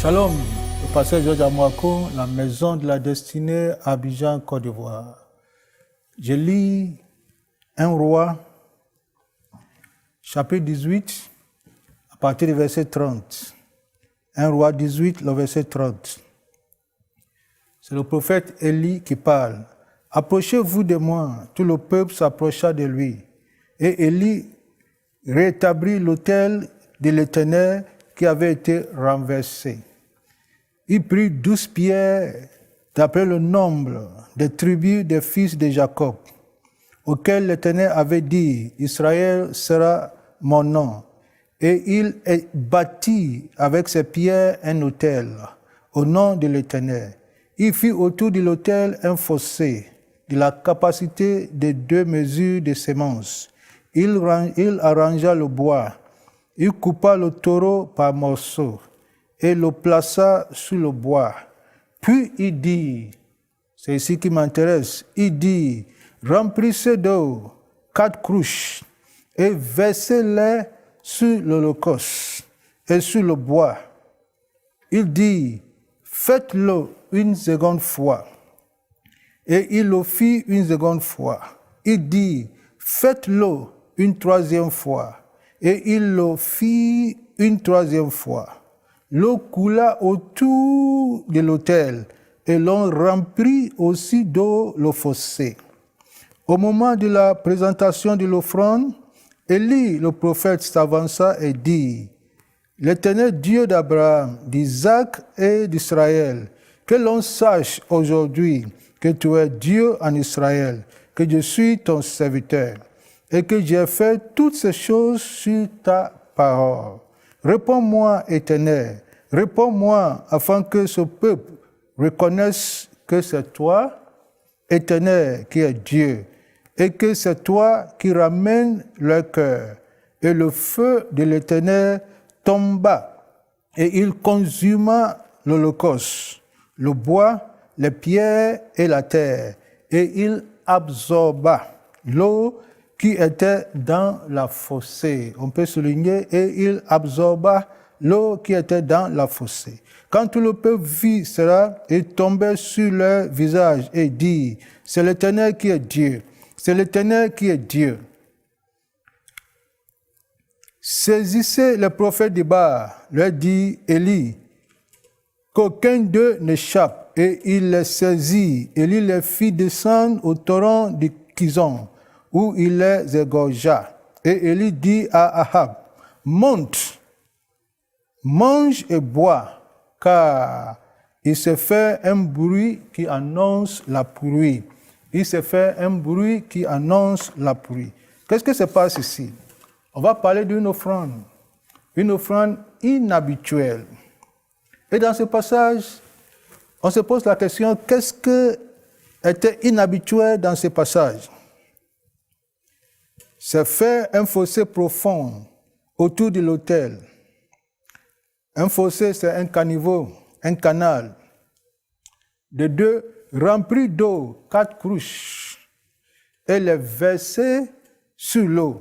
Shalom, le pasteur Georges Amouako, la maison de la destinée à Abidjan, Côte d'Ivoire. Je lis 1 Roi, chapitre 18, à partir du verset 30. 1 Roi 18, le verset 30. C'est le prophète Élie qui parle. « Approchez-vous de moi ». Tout le peuple s'approcha de lui. Et Élie rétablit l'autel de l'Éternel qui avait été renversé. Il prit 12 pierres d'après le nombre des tribus des fils de Jacob, auxquels l'Éternel avait dit, « Israël sera mon nom ». Et il bâtit avec ces pierres un autel au nom de l'Éternel. Il fit autour de l'autel un fossé de la capacité de 2 mesures de semences. Il arrangea le bois. Il coupa le taureau par morceaux et le plaça sous le bois. Puis il dit, c'est ici qui m'intéresse, il dit, remplissez d'eau 4 cruches et versez-les sur l'holocauste et sur le bois. Il dit, faites-le une seconde fois. Et il le fit une seconde fois. Il dit, faites-le une 3e fois. Et il le fit une 3e fois. L'eau coula autour de l'autel et l'on remplit aussi d'eau le fossé. Au moment de la présentation de l'offrande, Élie, le prophète, s'avança et dit, « L'Éternel Dieu d'Abraham, d'Isaac et d'Israël, que l'on sache aujourd'hui que tu es Dieu en Israël, que je suis ton serviteur, et que j'ai fait toutes ces choses sur ta parole. Réponds-moi, Éternel, réponds-moi, afin que ce peuple reconnaisse que c'est toi, Éternel, qui es Dieu, et que c'est toi qui ramènes leur cœur. » Et le feu de l'Éternel tomba, et il consuma l'holocauste, le bois, les pierres et la terre, et il absorba l'eau qui était dans la fossée. On peut souligner, et il absorba l'eau qui était dans la fossée. Quand tout le peuple vit cela, il tombait sur leur visage et dit, c'est l'Éternel qui est Dieu, c'est l'Éternel qui est Dieu. Saisissez les prophètes de Baal, leur dit Élie, qu'aucun d'eux n'échappe. Et il les saisit, Élie les fit descendre au torrent de Kizon, où il les égorgea. Et Élie dit à Ahab, monte, mange et bois, car il se fait un bruit qui annonce la pluie. Il se fait un bruit qui annonce la pluie. Qu'est-ce que se passe ici? On va parler d'une offrande inhabituelle. Et dans ce passage, on se pose la question, qu'est-ce qui était inhabituel dans ce passage? C'est faire un fossé profond autour de l'autel. Un fossé, c'est un caniveau, un canal. De 2, rempli d'eau, 4 cruches, et les verser sur l'eau.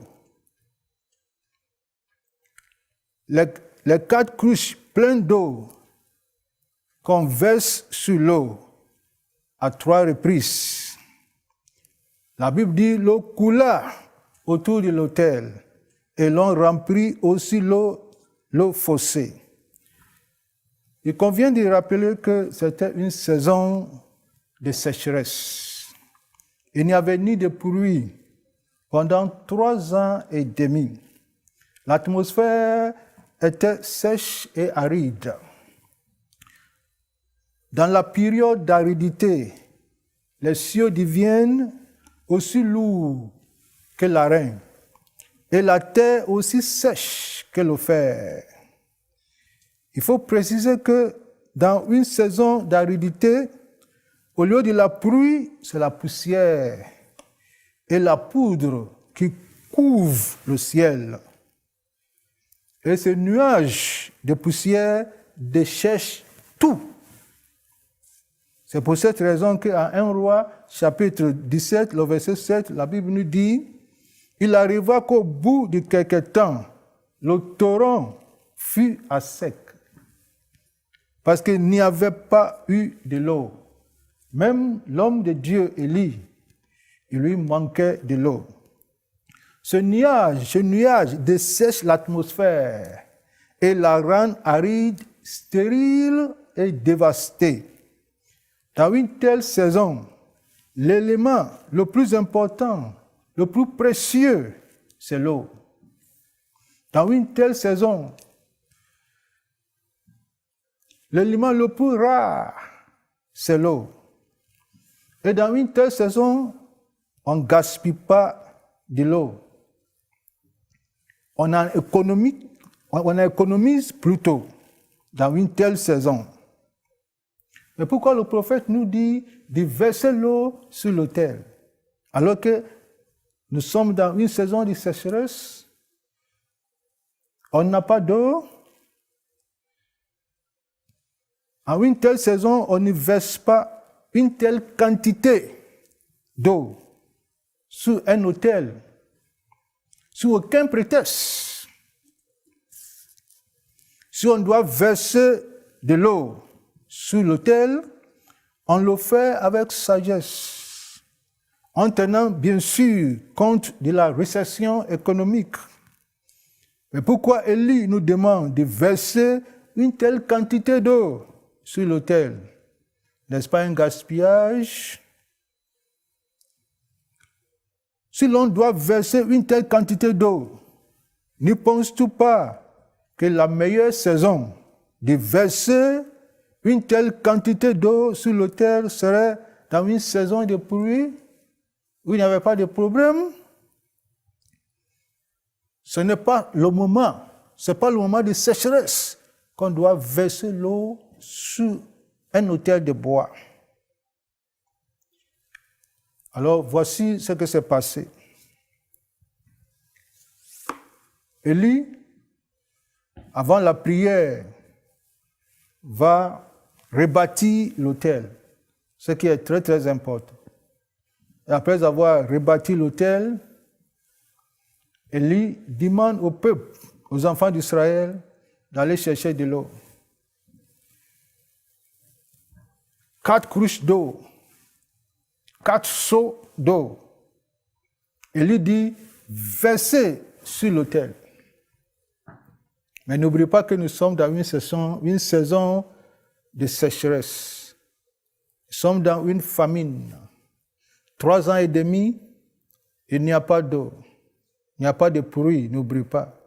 Les 4 cruches pleines d'eau qu'on verse sur l'eau à 3 reprises. La Bible dit l'eau coula autour de l'autel et l'on remplit aussi l'eau fossé. Il convient de rappeler que c'était une saison de sécheresse. Il n'y avait ni de pluie pendant 3 ans et demi. L'atmosphère était sèche et aride. Dans la période d'aridité, les cieux deviennent aussi lourds que l'arène et la terre aussi sèche que le fer. Il faut préciser que dans une saison d'aridité, au lieu de la pluie, c'est la poussière et la poudre qui couvrent le ciel. Et ces nuages de poussière dessèchent tout. C'est pour cette raison qu'à 1 Roi, chapitre 17, le verset 7, la Bible nous dit, « Il arriva qu'au bout de quelque temps, le torrent fut à sec. parce qu'il n'y avait pas eu de l'eau. Même l'homme de Dieu, Élie, il lui manquait de l'eau. Ce nuage dessèche l'atmosphère et la rend aride, stérile et dévastée. Dans une telle saison, l'élément le plus important, le plus précieux, c'est l'eau. Dans une telle saison, l'élément le plus rare, c'est l'eau. Et dans une telle saison, on ne gaspille pas de l'eau. On économise plutôt dans une telle saison. Mais pourquoi le prophète nous dit de verser l'eau sur l'autel, alors que nous sommes dans une saison de sécheresse, on n'a pas d'eau. En une telle saison, on ne verse pas une telle quantité d'eau sur un autel, sous aucun prétexte. Si on doit verser de l'eau sur l'autel, on le fait avec sagesse, en tenant bien sûr compte de la récession économique. Mais pourquoi Élie nous demande de verser une telle quantité d'eau sur l'autel? N'est-ce pas un gaspillage? Si l'on doit verser une telle quantité d'eau, ne penses-tu pas que la meilleure saison de verser une telle quantité d'eau sur l'autel serait dans une saison de pluie où il n'y avait pas de problème? Ce n'est pas le moment, de sécheresse qu'on doit verser l'eau sur un autel de bois. Alors, voici ce qui s'est passé. Élie, avant la prière, va rebâtir l'autel, ce qui est très très important. Et après avoir rebâti l'autel, Élie demande au peuple, aux enfants d'Israël, d'aller chercher de l'eau. 4 cruches d'eau, 4 seaux d'eau. Élie dit, versez sur l'autel. Mais n'oubliez pas que nous sommes dans une saison de sécheresse. Nous sommes dans une famine. 3 ans et demi, il n'y a pas d'eau. Il n'y a pas de pluie, n'oublie pas.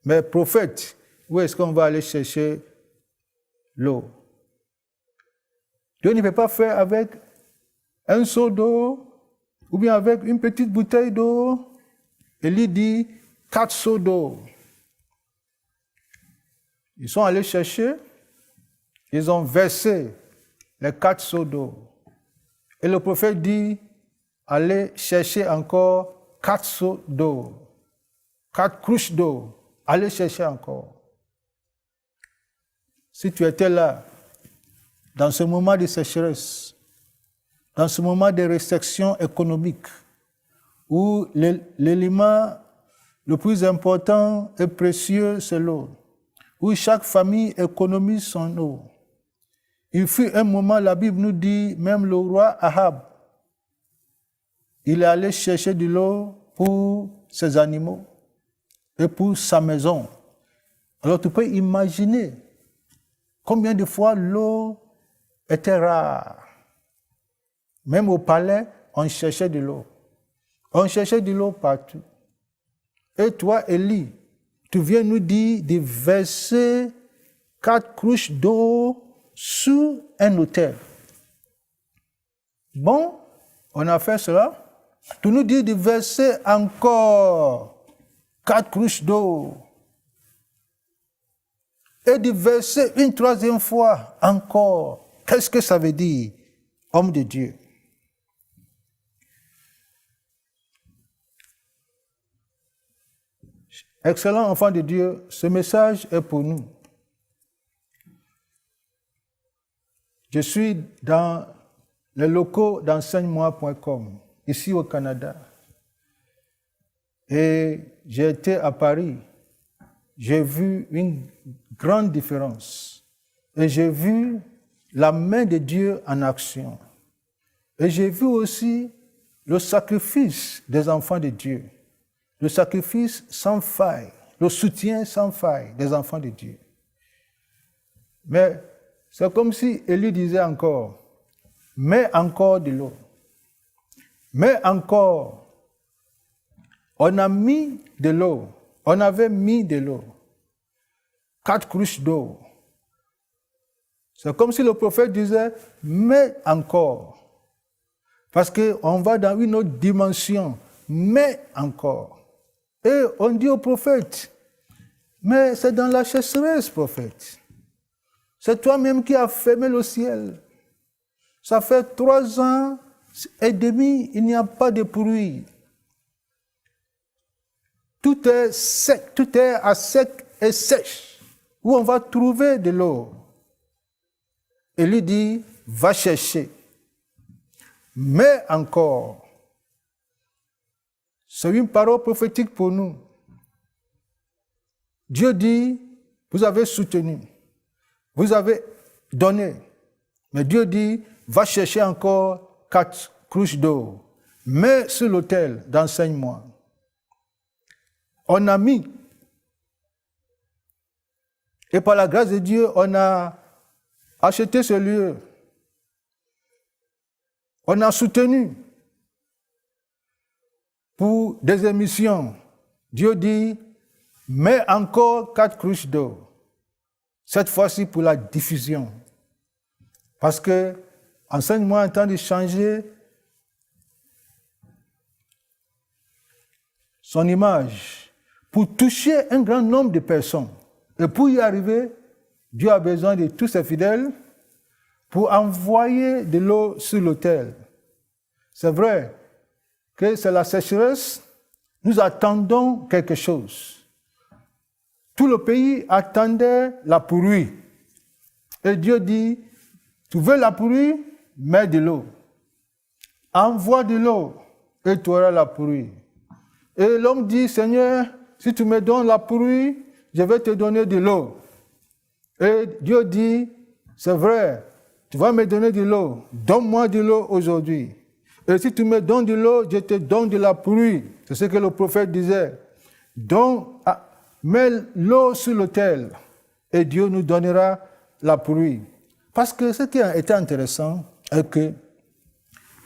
Mais prophète, où est-ce qu'on va aller chercher l'eau? Dieu ne peut pas faire avec un seau d'eau ou bien avec une petite bouteille d'eau. Élie dit 4 seaux d'eau. Ils sont allés chercher, ils ont versé les 4 seaux d'eau. Et le prophète dit, allez chercher encore 4 seaux d'eau, 4 cruches d'eau, allez chercher encore. Si tu étais là, dans ce moment de sécheresse, dans ce moment de restriction économique, où l'élément le plus important et précieux, c'est l'eau, où chaque famille économise son eau. Il fut un moment, la Bible nous dit, même le roi Ahab, il est allé chercher de l'eau pour ses animaux et pour sa maison. Alors tu peux imaginer combien de fois l'eau était rare. Même au palais, on cherchait de l'eau. On cherchait de l'eau partout. Et toi, Élie, tu viens nous dire de verser 4 cruches d'eau sur un autel. Bon, on a fait cela. Tu nous dis de verser encore 4 cruches d'eau. Et de verser une 3e fois encore. Qu'est-ce que ça veut dire, homme de Dieu? Excellent enfant de Dieu, ce message est pour nous. Je suis dans les locaux d'enseigne-moi.com, ici au Canada. Et j'ai été à Paris. J'ai vu une grande différence Et j'ai vu la main de Dieu en action. Et j'ai vu aussi le sacrifice des enfants de Dieu. Le sacrifice sans faille, le soutien sans faille des enfants de Dieu. Mais c'est comme si Élie disait encore, mets encore de l'eau. Mets encore. On a mis de l'eau. On avait mis de l'eau. 4 cruches d'eau. C'est comme si le prophète disait, mets encore. Parce qu'on va dans une autre dimension. Mets encore. Et on dit au prophète, mais c'est dans la sécheresse, prophète. C'est toi-même qui as fermé le ciel. Ça fait 3 ans et demi, il n'y a pas de pluie. Tout est sec, tout est à sec et sèche. Où on va trouver de l'eau. Et lui dit, va chercher. Mais encore. C'est une parole prophétique pour nous. Dieu dit, vous avez soutenu, vous avez donné. Mais Dieu dit, va chercher encore 4 cruches d'eau. Mets sur l'autel d'enseigne-moi. On a mis. Et par la grâce de Dieu, on a acheté ce lieu. On a soutenu pour des émissions. Dieu dit, mets encore 4 cruches d'eau. Cette fois-ci pour la diffusion. Parce que, enseigne-moi en train de changer son image pour toucher un grand nombre de personnes. Et pour y arriver, Dieu a besoin de tous ses fidèles pour envoyer de l'eau sur l'autel. C'est vrai que c'est la sécheresse, nous attendons quelque chose. Tout le pays attendait la pluie. Et Dieu dit, tu veux la pluie, mets de l'eau. Envoie de l'eau et tu auras la pluie. Et l'homme dit, Seigneur, si tu me donnes la pluie, je vais te donner de l'eau. Et Dieu dit, c'est vrai, tu vas me donner de l'eau. Donne-moi de l'eau aujourd'hui. Et si tu me donnes de l'eau, je te donne de la pluie. C'est ce que le prophète disait. Donc, mets l'eau sur l'autel et Dieu nous donnera la pluie. Parce que ce qui a été intéressant est que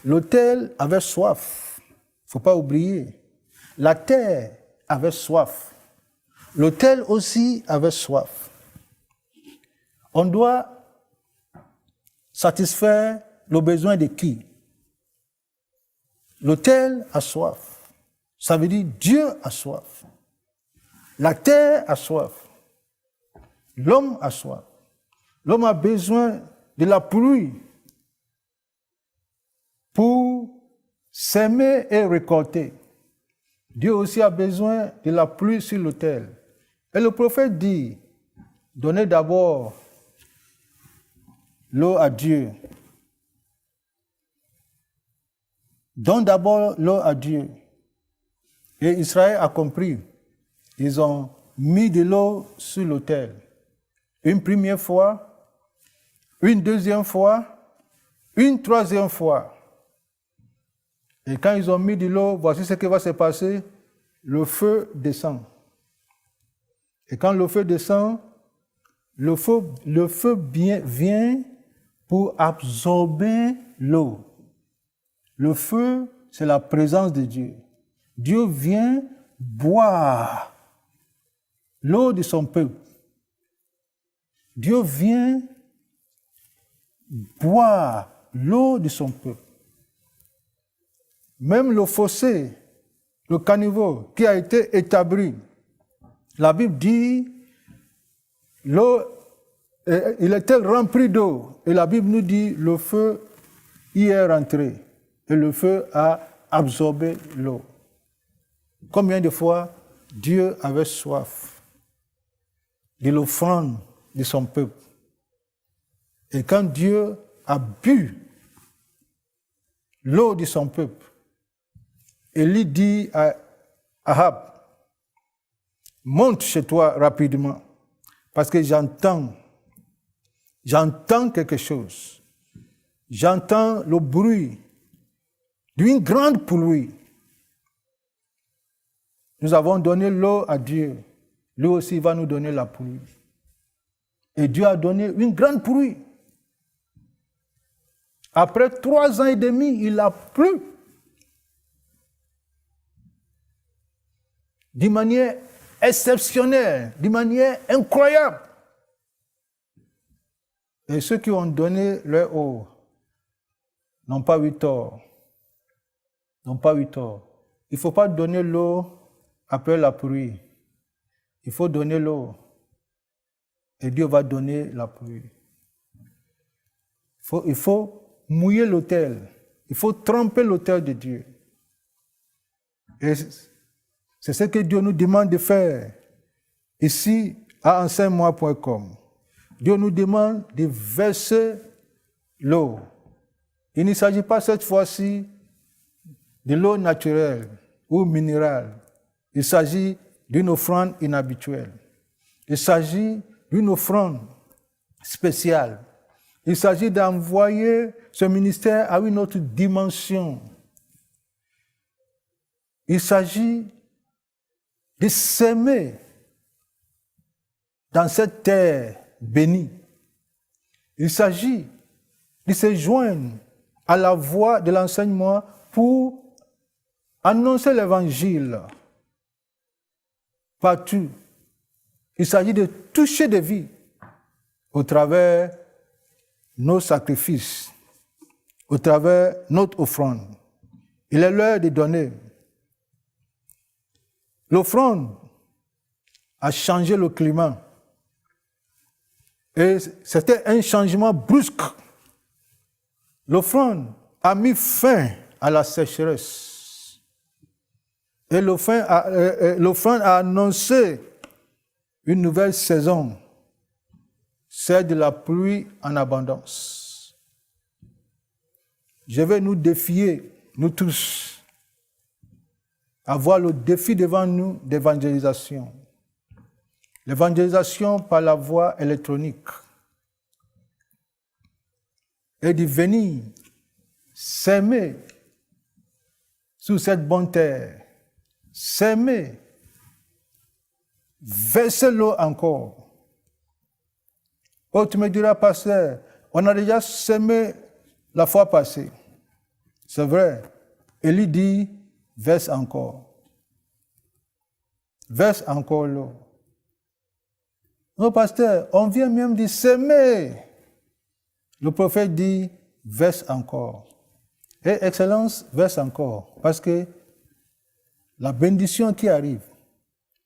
l'autel avait soif. Il ne faut pas oublier. La terre avait soif. L'autel aussi avait soif. On doit satisfaire le besoin de qui? L'autel a soif. Ça veut dire Dieu a soif. La terre a soif. L'homme a soif. L'homme a besoin de la pluie pour s'aimer et récolter. Dieu aussi a besoin de la pluie sur l'autel. Et le prophète dit, donnez d'abord l'eau à Dieu. Donne d'abord l'eau à Dieu. Et Israël a compris. Ils ont mis de l'eau sur l'autel. Une première fois, une deuxième fois, une troisième fois. Et quand ils ont mis de l'eau, voici ce qui va se passer. Le feu descend. Et quand le feu descend, le feu vient pour absorber l'eau. Le feu, c'est la présence de Dieu. Dieu vient boire l'eau de son peuple. Dieu vient boire l'eau de son peuple. Même le fossé, le caniveau qui a été établi, la Bible dit, l'eau, il était rempli d'eau. Et la Bible nous dit, le feu y est rentré. Et le feu a absorbé l'eau. Combien de fois Dieu avait soif de l'offrande de son peuple. Et quand Dieu a bu l'eau de son peuple, Élie dit à Ahab, monte chez toi rapidement, parce que j'entends j'entends quelque chose. J'entends le bruit d'une grande pluie. Nous avons donné l'eau à Dieu. Lui aussi va nous donner la pluie. Et Dieu a donné une grande pluie. Après 3 ans et demi, il a plu. D'une manière exceptionnelle, d'une manière incroyable. Et ceux qui ont donné leur eau n'ont pas eu tort. N'ont pas eu tort. Il ne faut pas donner l'eau après la pluie. Il faut donner l'eau. Et Dieu va donner la pluie. Il faut mouiller l'autel. Il faut tremper l'autel de Dieu. Et c'est ce que Dieu nous demande de faire ici à enseigne-moi.com. Dieu nous demande de verser l'eau. Il ne s'agit pas cette fois-ci de l'eau naturelle ou minérale. Il s'agit d'une offrande inhabituelle. Il s'agit d'une offrande spéciale. Il s'agit d'envoyer ce ministère à une autre dimension. Il s'agit de s'aimer dans cette terre bénie. Il s'agit de se joindre à la voix de l'enseignement pour annoncer l'évangile partout. Il s'agit de toucher des vies au travers nos sacrifices, au travers notre offrande. Il est l'heure de donner. L'offrande a changé le climat. Et c'était un changement brusque. L'offrande a mis fin à la sécheresse. Et l'offrande a annoncé une nouvelle saison, celle de la pluie en abondance. Je vais nous défier, nous tous, à voir le défi devant nous d'évangélisation. L'évangélisation par la voie électronique. Et de venir s'aimer sur cette bonne terre. S'aimer. Verser l'eau encore. Oh, tu me diras, pasteur, on a déjà semé la fois passée. C'est vrai. Élie dit, verse encore. Verse encore l'eau. Non, pasteur, on vient même de s'aimer. Le prophète dit, verse encore. Et Excellence, verse encore. Parce que la bénédiction qui arrive,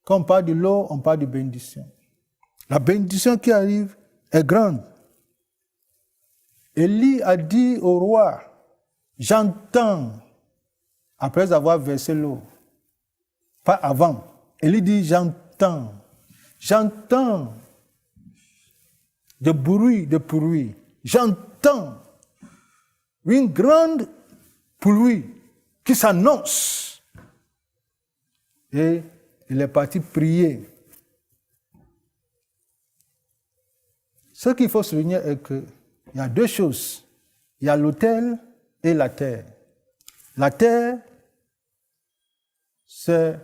quand on parle de l'eau, on parle de bénédiction. La bénédiction qui arrive est grande. Élie a dit au roi, j'entends, après avoir versé l'eau, pas avant. Élie dit, j'entends de bruit de pluie. J'entends une grande pluie qui s'annonce. Et il est parti prier. Ce qu'il faut souligner est qu'il y a 2 choses. Il y a l'autel et la terre. La terre, c'est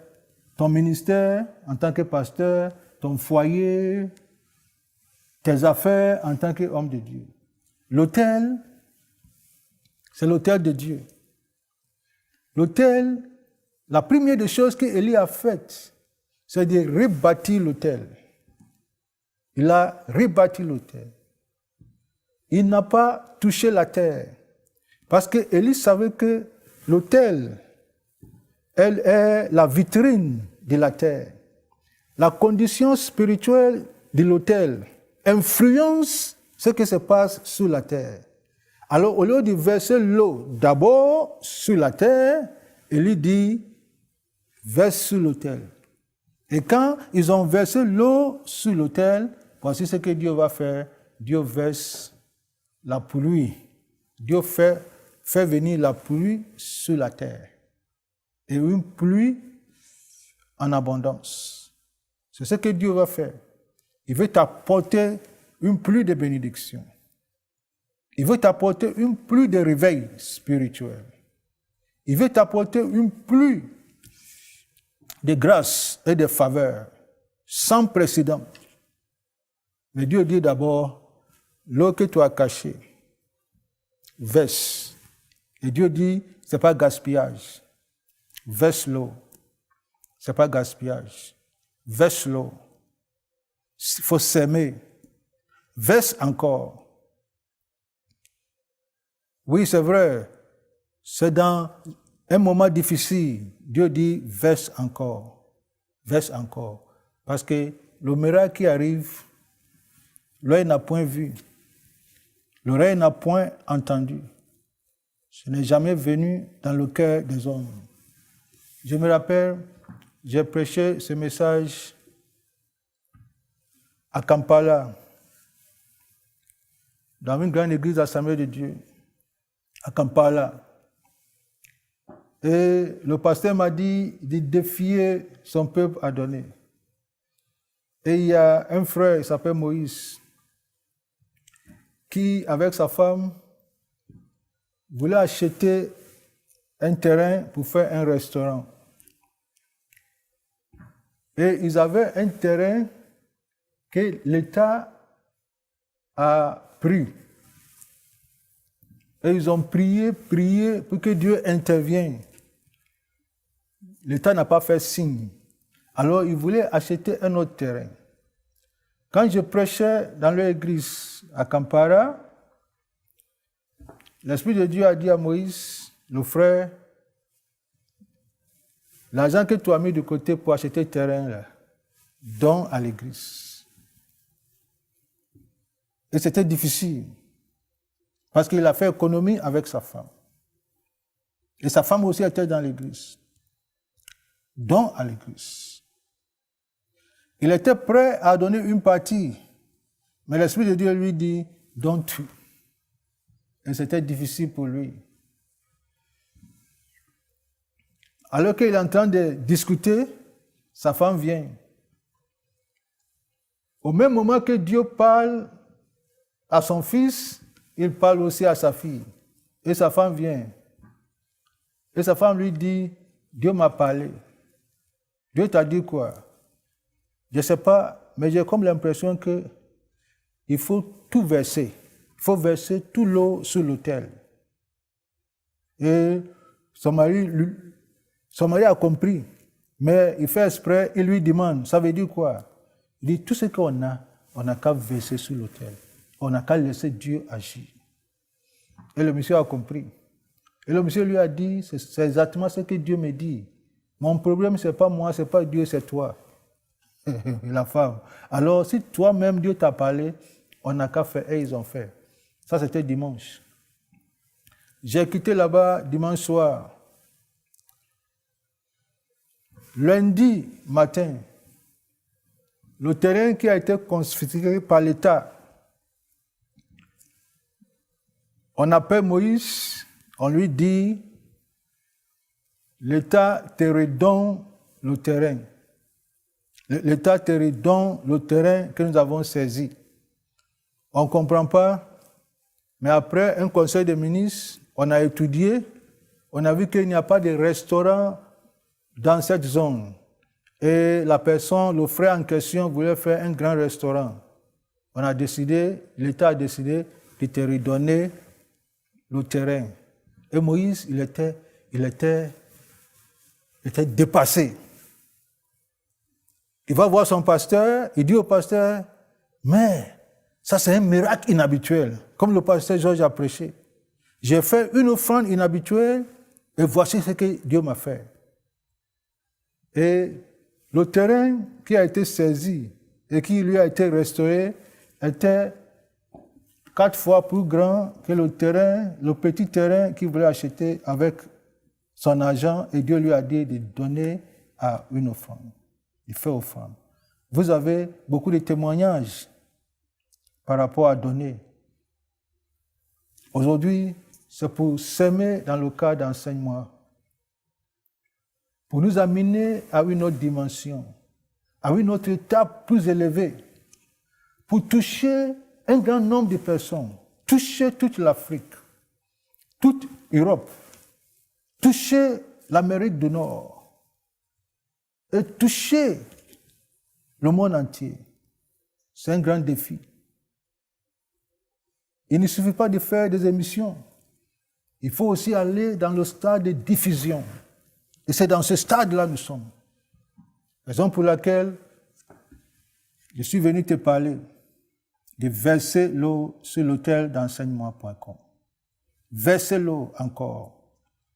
ton ministère en tant que pasteur, ton foyer, tes affaires en tant qu'homme de Dieu. L'autel, c'est l'autel de Dieu. L'autel, la première des choses qu'Élie a faites, c'est de rebâtir l'autel. Il a rebâti l'autel. Il n'a pas touché la terre. Parce que Élie savait que l'autel, elle est la vitrine de la terre. La condition spirituelle de l'autel influence ce qui se passe sur la terre. Alors, au lieu de verser l'eau d'abord sur la terre, Élie dit, verse sur l'autel. Et quand ils ont versé l'eau sur l'autel, voici ce que Dieu va faire. Dieu verse la pluie. Dieu fait venir la pluie sur la terre. Et une pluie en abondance. C'est ce que Dieu va faire. Il veut t'apporter une pluie de bénédiction. Il veut t'apporter une pluie de réveil spirituel. Il veut t'apporter une pluie de grâce et de faveur sans précédent. Mais Dieu dit d'abord, l'eau que tu as cachée, verse. Et Dieu dit, ce n'est pas gaspillage. Verse l'eau. Ce n'est pas gaspillage. Verse l'eau. Il faut s'aimer. Verse encore. Oui, c'est vrai. C'est dans un moment difficile. Dieu dit, verse encore. Verse encore. Parce que le miracle qui arrive, l'œil n'a point vu. L'oreille n'a point entendu. Ce n'est jamais venu dans le cœur des hommes. Je me rappelle, j'ai prêché ce message à Kampala, dans une grande église d'Assemblée de Dieu, à Kampala. Et le pasteur m'a dit de défier son peuple à donner. Et il y a un frère, il s'appelle Moïse, qui, avec sa femme, voulait acheter un terrain pour faire un restaurant. Et ils avaient un terrain que l'État a pris. Et ils ont prié pour que Dieu intervienne. L'État n'a pas fait signe. Alors ils voulaient acheter un autre terrain. Quand je prêchais dans l'église à Kampala, l'Esprit de Dieu a dit à Moïse, le frère, l'argent que tu as mis de côté pour acheter le terrain, là, donne à l'église. Et c'était difficile, parce qu'il a fait économie avec sa femme. Et sa femme aussi était dans l'église. Donne à l'église. Il était prêt à donner une partie, mais l'Esprit de Dieu lui dit, donne tout. Et c'était difficile pour lui. Alors qu'il est en train de discuter, sa femme vient. Au même moment que Dieu parle à son fils, il parle aussi à sa fille. Et sa femme vient. Et sa femme lui dit, Dieu m'a parlé. Dieu t'a dit quoi? Je ne sais pas, mais j'ai comme l'impression qu'il faut tout verser. Il faut verser toute l'eau sur l'autel. Et son mari a compris, mais il fait exprès, il lui demande, ça veut dire quoi? Il dit, tout ce qu'on n'a qu'à verser sur l'autel. On n'a qu'à laisser Dieu agir. Et le monsieur a compris. Et le monsieur lui a dit, c'est exactement ce que Dieu me dit. Mon problème, ce n'est pas moi, ce n'est pas Dieu, c'est toi. La femme. Alors, si toi-même, Dieu t'a parlé, on n'a qu'à faire, et ils ont fait. Ça, c'était dimanche. J'ai quitté là-bas dimanche soir. Lundi matin, le terrain qui a été confisqué par l'État, on appelle Moïse, on lui dit, l'État te redonne le terrain. L'État te redonne le terrain que nous avons saisi. On ne comprend pas, mais après un conseil de ministres, on a étudié, on a vu qu'il n'y a pas de restaurant dans cette zone. Et la personne, le frère en question, voulait faire un grand restaurant. On a décidé, l'État a décidé de te redonner le terrain. Et Moïse, il était dépassé. Il va voir son pasteur, il dit au pasteur, mais ça c'est un miracle inhabituel, comme le pasteur Georges a prêché. J'ai fait une offrande inhabituelle et voici ce que Dieu m'a fait. Et le terrain qui a été saisi et qui lui a été restauré était 4 fois plus grand que le petit terrain qu'il voulait acheter avec son argent, et Dieu lui a dit de donner à une offrande. Il fait offrande. Vous avez beaucoup de témoignages par rapport à donner. Aujourd'hui, c'est pour s'aimer dans le cadre d'enseignement, pour nous amener à une autre dimension, à une autre étape plus élevée, pour toucher un grand nombre de personnes, toucher toute l'Afrique, toute l'Europe, toucher l'Amérique du Nord et toucher le monde entier. C'est un grand défi. Il ne suffit pas de faire des émissions. Il faut aussi aller dans le stade de diffusion. Et c'est dans ce stade-là que nous sommes. Raison pour laquelle je suis venu te parler de verser l'eau sur l'autel d'enseignement.com. Verser l'eau encore.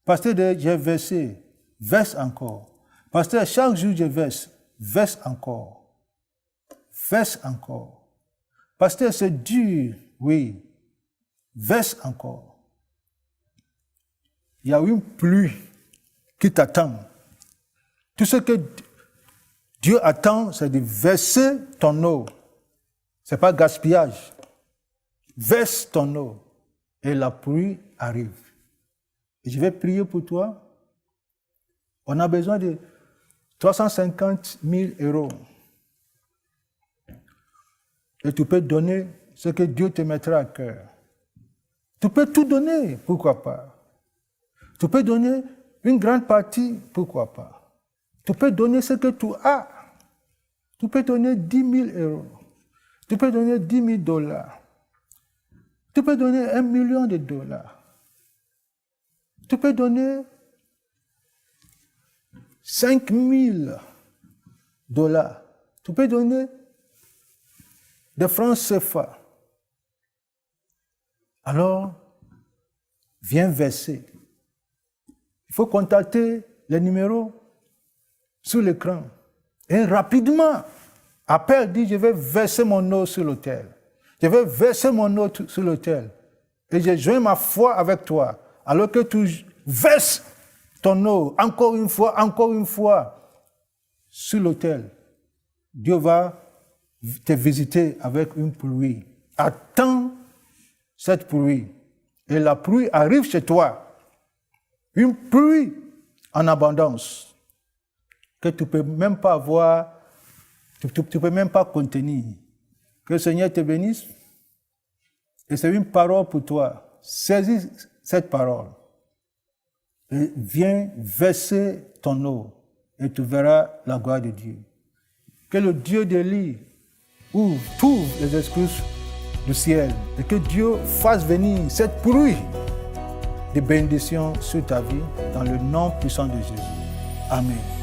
Pasteur, j'ai versé, verse encore. Pasteur, chaque jour je verse, verse encore. Verse encore. Pasteur, c'est dur, oui. Verse encore. Il y a une pluie qui t'attend. Tout ce que Dieu attend, c'est de verser ton eau. Ce n'est pas gaspillage. Verse ton eau et la pluie arrive. Et je vais prier pour toi. On a besoin de 350 000 euros. Et tu peux donner ce que Dieu te mettra à cœur. Tu peux tout donner, pourquoi pas. Tu peux donner une grande partie, pourquoi pas. Tu peux donner ce que tu as. Tu peux donner 10 000 euros. Tu peux donner 10 000 dollars. Tu peux donner 1 million de dollars. Tu peux donner 5 000 dollars. Tu peux donner des francs CFA. Alors, viens verser. Il faut contacter les numéros sur l'écran. Et rapidement, appelle, dit, je vais verser mon eau sur l'autel. Je vais verser mon eau sur l'autel. Et je joins ma foi avec toi. Alors que tu verses ton eau, encore une fois, sur l'autel. Dieu va te visiter avec une pluie. Attends cette pluie. Et la pluie arrive chez toi. Une pluie en abondance que tu ne peux même pas avoir, tu ne peux même pas contenir. Que le Seigneur te bénisse. Et c'est une parole pour toi. Saisis cette parole. Et viens verser ton eau. Et tu verras la gloire de Dieu. Que le Dieu d'Élie ouvre les excuses du ciel. Et que Dieu fasse venir cette pluie de bénédiction sur ta vie dans le nom puissant de Jésus. Amen.